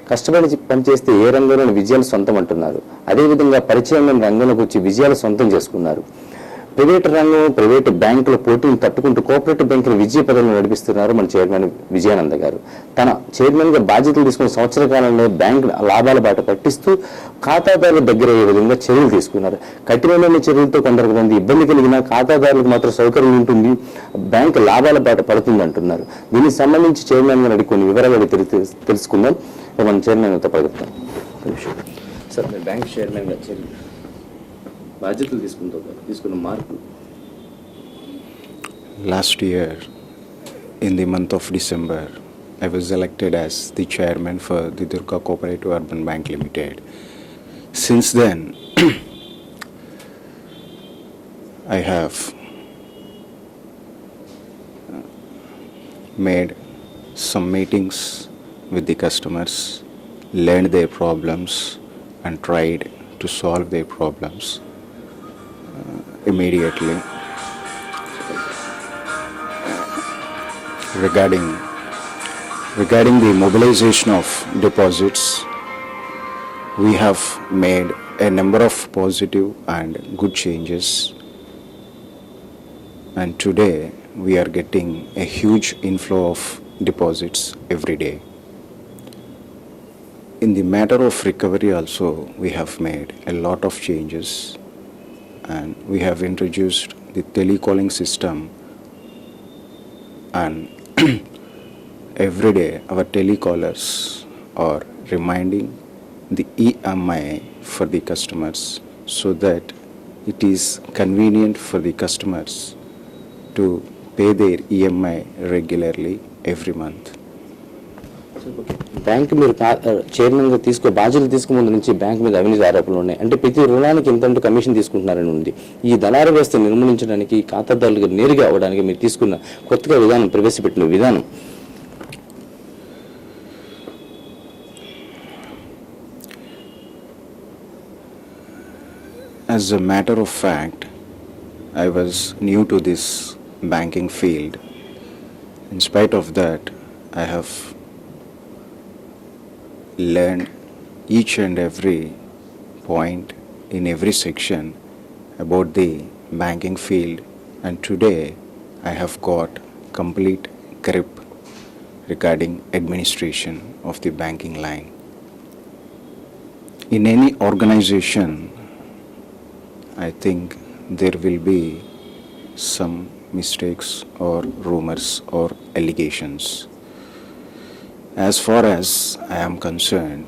కష్టపడి పనిచేస్తే ఏ రంగంలోని విజయాలు సొంతం అంటున్నారు. అదేవిధంగా పరిచయం రంగంలోకి వచ్చి విజయాలు సొంతం చేసుకున్నారు. ప్రైవేట్ రంగం, ప్రైవేటు బ్యాంకుల పోటీని తట్టుకుంటూ కోఆపరేటివ్ బ్యాంకులు విజయ పదంలో నడిపిస్తున్నారు మన చైర్మన్ విజయానంద గారు. తన చైర్మన్గా బాధ్యతలు తీసుకున్న సంవత్సర కాలంలో బ్యాంకు లాభాల బాట పట్టిస్తూ ఖాతాదారుల దగ్గర అయ్యే విధంగా చర్యలు తీసుకున్నారు. కఠినమైన చర్యలతో కొందరికి మంది ఇబ్బంది కలిగినా ఖాతాదారులకు మాత్రం సౌకర్యం ఉంటుంది, బ్యాంకు లాభాల బాట పడుతుంది అంటున్నారు. దీనికి సంబంధించి చైర్మన్ గారు కొన్ని వివరాలు తెలుసుకుందాం. మన చైర్మన్ తో పలుకుతాం. సార్, మీరు బ్యాంక్ చైర్మన్ గా బాధ్యతలు తీసుకున్న మార్పులు. Last year, in the month of December, I was elected as the chairman for the Durga Cooperative Urban Bank Limited. Since then, I have made some meetings with the customers, learned their problems and tried to solve their problems immediately. Regarding the mobilization of deposits, we have made a number of positive and good changes, and today we are getting a huge inflow of deposits every day. In the matter of recovery also, we have made a lot of changes, and we have introduced the telecalling system, and every day our telecallers are reminding the EMI for the customers so that it is convenient for the customers to pay their EMI regularly every month. Bank మీరు చైర్మన్గా బాధ్యతలు తీసుకునే ముందు నుంచి bank మీద అవినీతి ఆరోపణలు ఉన్నాయి. అంటే ప్రతి రుణానికి ఇంతంటూ కమిషన్ తీసుకుంటున్నారని ఉంది. ఈ దళార వ్యవస్థ నిర్మూలించడానికి, ఖాతాదారులకు నేరుగా అవ్వడానికి మీరు తీసుకున్న కొత్తగా విధానం, ప్రవేశపెట్టిన విధానం. As a matter of fact, I was new to this banking field. In spite of that, I have learned each and every point in every section about the banking field, and today I have got complete grip regarding administration of the banking line. In any organization, I think there will be some mistakes or rumors or allegations. As far as I am concerned,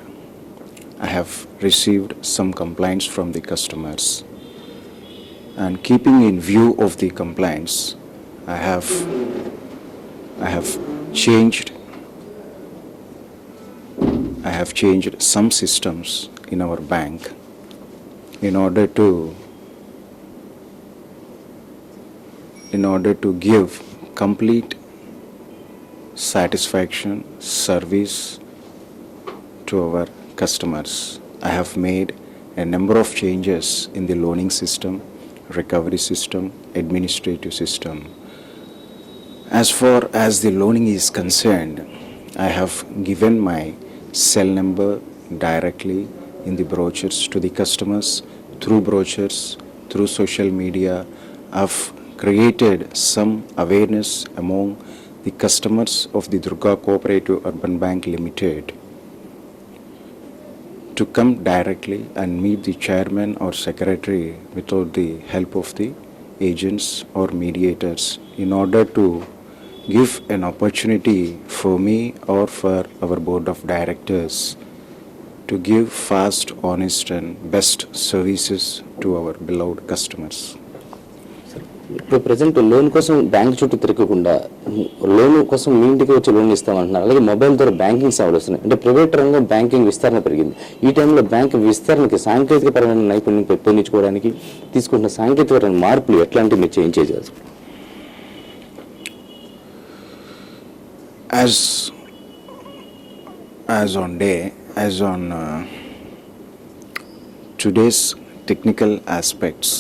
I have received some complaints from the customers, and keeping in view of the complaints, I have changed some systems in our bank in order to give complete satisfaction service to our customers. I have made a number of changes in the loaning system, recovery system, administrative system. As far as the loaning is concerned, I have given my cell number directly in the brochures to the customers, through brochures, through social media. I've created some awareness among the customers of the Durga Cooperative Urban Bank Limited to come directly and meet the chairman or secretary without the help of the agents or mediators, in order to give an opportunity for me or for our board of directors to give fast, honest and best services to our beloved customers. ఇప్పుడు present loan కోసం bank చుట్టూ తిరగకుండా loan కోసం మీ ఇంటికి వచ్చి loan ఇస్తామంటున్నారు. అలాగే mobile ద్వారా banking సేవలు వస్తున్నాయి. అంటే ప్రైవేట్ రంగం బ్యాంకింగ్ విస్తరణ పెరిగింది. ఈ టైంలో బ్యాంక్ విస్తరణకి సాంకేతికపరమైన నైపుణ్యం పెంపొందించుకోవడానికి తీసుకుంటున్న సాంకేతికపరమైన మార్పులు ఎట్లాంటివి మీరు చేంజ్ చేయవచ్చు? As on today's technical aspects,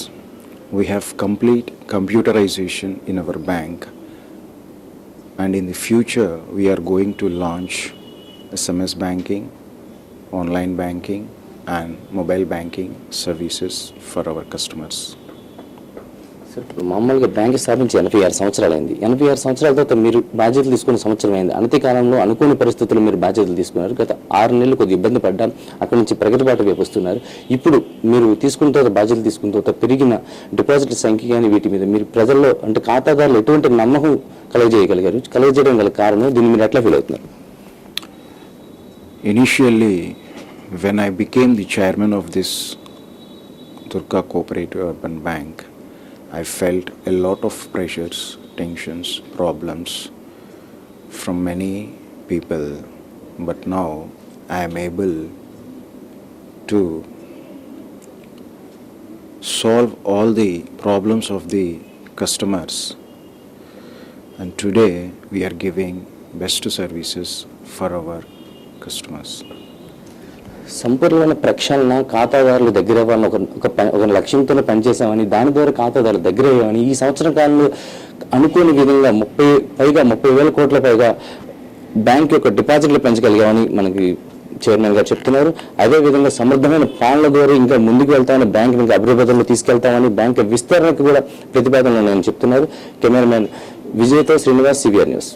we have complete computerization in our bank, and in the future we are going to launch SMS banking, online banking and mobile banking services for our customers. Sir ఇప్పుడు మామూలుగా bank స్థాపించి 86 సంవత్సరాలైంది. 86 సంవత్సరాల తర్వాత మీరు బాధ్యతలు తీసుకున్న సంవత్సరం అయింది. అనతి కాలంలో అనుకోని పరిస్థితుల్లో మీరు బాధ్యతలు తీసుకున్నారు. గత 6 నెలలు కొద్దిగా ఇబ్బంది పడ్డాం. అక్కడి నుంచి ప్రగతి బాట వైపు వస్తున్నారు. ఇప్పుడు మీరు తీసుకున్న తర్వాత బాధ్యతలు తీసుకున్న తర్వాత పెరిగిన డిపాజిట్ల సంఖ్య కానీ వీటి మీద మీరు ప్రజల్లో అంటే ఖాతాదారులు ఎటువంటి నమ్మకం కలగజేయడం గల కారణం దీన్ని మీరు ఎట్లా ఫీల్ అవుతున్నారు? Initially, when I became the chairman of this Durga Cooperative Urban Bank, I felt a lot of pressures, tensions, problems from many people. But now I am able to solve all the problems of the customers. And today we are giving best services for our customers. సంపూర్ణమైన ప్రక్షాళన ఖాతాదారుల దగ్గర వాళ్ళని ఒక లక్ష్యంతోనే పనిచేసామని దాని ద్వారా ఖాతాదారుల దగ్గర అయ్యామని ఈ సంవత్సరం కాలంలో అనుకోని విధంగా 30,000 కోట్ల పైగా బ్యాంక్ యొక్క డిపాజిట్లు పెంచగలిగామని మనకి చైర్మన్ గారు చెప్తున్నారు. అదేవిధంగా సమర్థమైన పాలన ద్వారా ఇంకా ముందుకు వెళ్తామని బ్యాంక్ ఇంకా అభివృద్ధిలో తీసుకెళ్తామని బ్యాంక్ విస్తరణకు కూడా ప్రతిపాదనలు ఉన్నాయని చెప్తున్నారు. కెమెరామెన్ విజయ్తో శ్రీనివాస్, సిబిఆర్ న్యూస్.